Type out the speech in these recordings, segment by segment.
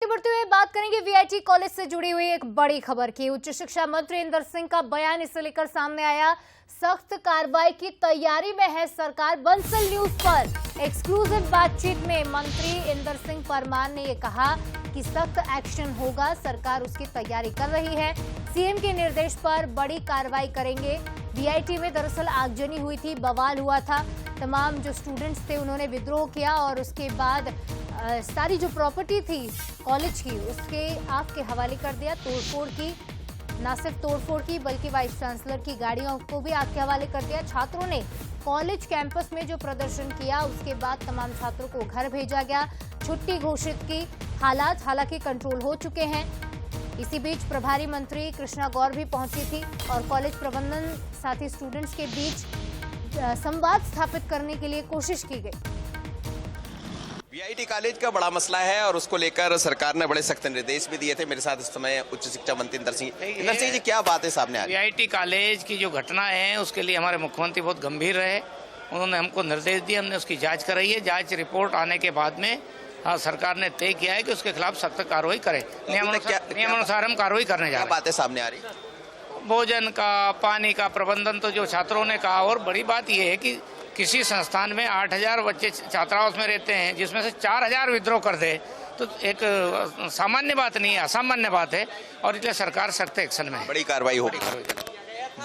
बढ़ते हुए बात करेंगे वीआईटी कॉलेज से जुड़ी हुई एक बड़ी खबर की। उच्च शिक्षा मंत्री इंदर सिंह का बयान इसे लेकर सामने आया। सख्त कार्रवाई की तैयारी में है सरकार। बंसल न्यूज पर एक्सक्लूसिव बातचीत में मंत्री इंदर सिंह परमार ने यह कहा कि सख्त एक्शन होगा, सरकार उसकी तैयारी कर रही है। सीएम के निर्देश पर बड़ी कार्रवाई करेंगे। वीआईटी में दरअसल आगजनी हुई थी, बवाल हुआ था। तमाम जो स्टूडेंट्स थे उन्होंने विद्रोह किया और उसके बाद सारी जो प्रॉपर्टी थी कॉलेज की उसके आग के हवाले कर दिया। तोड़फोड़ की, न सिर्फ तोड़फोड़ की बल्कि वाइस चांसलर की गाड़ियों को भी आग के हवाले कर दिया। छात्रों ने कॉलेज कैंपस में जो प्रदर्शन किया उसके बाद तमाम छात्रों को घर भेजा गया, छुट्टी घोषित की। हालात हालांकि कंट्रोल हो चुके हैं। इसी बीच प्रभारी मंत्री कृष्णा गौर भी पहुंची थी और कॉलेज प्रबंधन साथ ही स्टूडेंट्स के बीच संवाद स्थापित करने के लिए कोशिश की गई। वीआईटी कॉलेज का बड़ा मसला है और उसको लेकर सरकार ने बड़े सख्त निर्देश भी दिए थे। मेरे साथ इस समय उच्च शिक्षा मंत्री इंदर सिंह जी, क्या बात है सामने आ रही? वीआईटी कॉलेज की जो घटना है उसके लिए हमारे मुख्यमंत्री बहुत गंभीर रहे। उन्होंने हमको निर्देश दिए, हमने उसकी जांच कराई है। जांच रिपोर्ट आने के बाद में सरकार ने तय किया है कि उसके खिलाफ सख्त कार्रवाई करें। नियमानुसार हम कार्रवाई करने जा रहे हैं। बातें सामने आ रही? भोजन का, पानी का प्रबंधन तो जो छात्रों ने कहा, और बड़ी बात यह है कि किसी संस्थान में 8000 बच्चे छात्रावास में रहते हैं जिसमें से 4000 विद्रोह कर दे तो एक सामान्य बात नहीं है, असामान्य बात है और इसलिए सरकार सख्त एक्शन में है। बड़ी कार्रवाई होगी।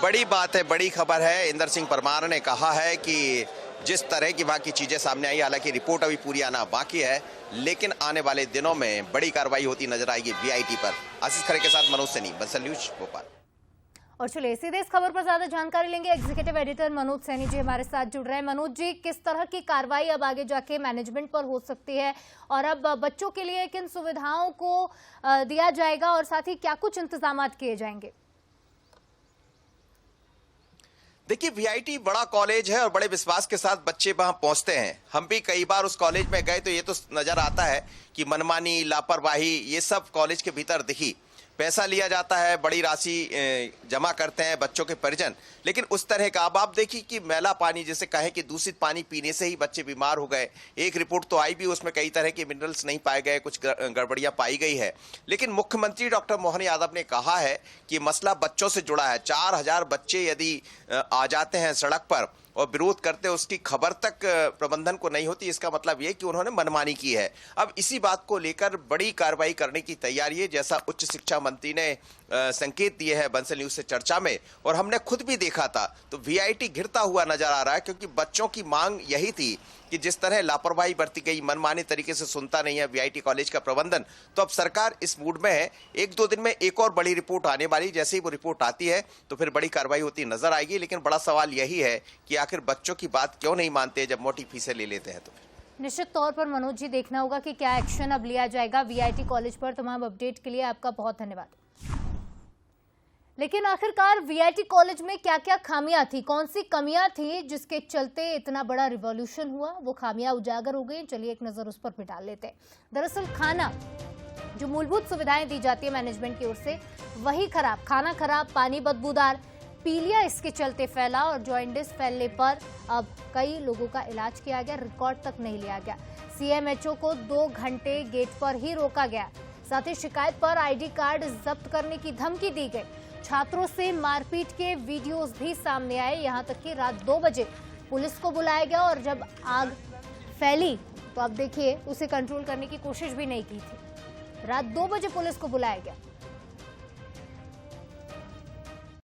बड़ी बात है, बड़ी खबर है। इंदर सिंह परमार ने कहा है कि जिस तरह की वहाँ की चीजें सामने आई, हालांकि रिपोर्ट अभी पूरी आना बाकी है, लेकिन आने वाले दिनों में बड़ी कार्रवाई होती नजर आएगी वीआईटी पर। आशीष खरे के साथ मनोज सैनी, बंसल न्यूज, भोपाल। और चलिए सीधे इस खबर पर ज्यादा जानकारी लेंगे। एग्जीक्यूटिव एडिटर मनोज सैनी जी हमारे साथ जुड़ रहे हैं। मनोज जी, किस तरह की कार्रवाई अब आगे जाके मैनेजमेंट पर हो सकती है और अब बच्चों के लिए किन सुविधाओं को दिया जाएगा और साथ ही क्या कुछ इंतजाम किए जाएंगे? देखिए, वीआईटी बड़ा कॉलेज है और बड़े विश्वास के साथ बच्चे वहां पहुंचते हैं। हम भी कई बार उस कॉलेज में गए तो ये तो नजर आता है कि मनमानी, लापरवाही ये सब कॉलेज के भीतर दिखी। पैसा लिया जाता है, बड़ी राशि जमा करते हैं बच्चों के परिजन, लेकिन उस तरह का अब आप देखिए कि मैला पानी, जैसे कहें कि दूषित पानी पीने से ही बच्चे बीमार हो गए। एक रिपोर्ट तो आई भी, उसमें कई तरह के मिनरल्स नहीं पाए गए, कुछ गड़बड़ियां पाई गई है। लेकिन मुख्यमंत्री डॉक्टर मोहन यादव ने कहा है कि मसला बच्चों से जुड़ा है। 4000 बच्चे यदि आ जाते हैं सड़क पर और विरोध करते, उसकी खबर तक प्रबंधन को नहीं होती, इसका मतलब यह कि उन्होंने मनमानी की है। अब इसी बात को लेकर बड़ी कार्रवाई करने की तैयारी है, जैसा उच्च शिक्षा मंत्री ने संकेत दिए हैं बंसल न्यूज से चर्चा में, और हमने खुद भी देखा था। तो वीआईटी घिरता हुआ नजर आ रहा है, क्योंकि बच्चों की मांग यही थी कि जिस तरह लापरवाही बरती गई, मनमाने तरीके से सुनता नहीं है वीआईटी कॉलेज का प्रबंधन। तो अब सरकार इस मूड में है। 1-2 दिन में एक और बड़ी रिपोर्ट आने वाली, जैसे ही वो रिपोर्ट आती है तो फिर बड़ी कार्रवाई होती नजर आएगी। लेकिन बड़ा सवाल यही है कि आखिर बच्चों की बात क्यों नहीं मानते जब मोटी फीसें ले लेते हैं। तो निश्चित तौर पर मनोज जी देखना होगा कि क्या एक्शन अब लिया जाएगा वीआईटी कॉलेज पर। तमाम अपडेट के लिए आपका बहुत धन्यवाद। लेकिन आखिरकार वीआईटी कॉलेज में क्या क्या खामियां थी, कौन सी कमियां थी जिसके चलते इतना बड़ा रिवॉल्यूशन हुआ, वो खामियां उजागर हो गई। चलिए एक नजर उस पर भी डाल लेते हैं। दरअसल खाना, जो मूलभूत सुविधाएं दी जाती है मैनेजमेंट की ओर से, वही खराब। खाना खराब, पानी बदबूदार, पीलिया इसके चलते फैला और जॉइंडिस फैलने पर अब कई लोगों का इलाज किया गया, रिकॉर्ड तक नहीं लिया गया। सीएमएचओ को 2 घंटे गेट पर ही रोका गया। साथ ही शिकायत पर आईडी कार्ड जब्त करने की धमकी दी गई। छात्रों से मारपीट के वीडियोस भी सामने आए। यहां तक कि रात 2 बजे पुलिस को बुलाया गया और जब आग फैली तो अब देखिए उसे कंट्रोल करने की कोशिश भी नहीं की थी। रात 2 बजे पुलिस को बुलाया गया।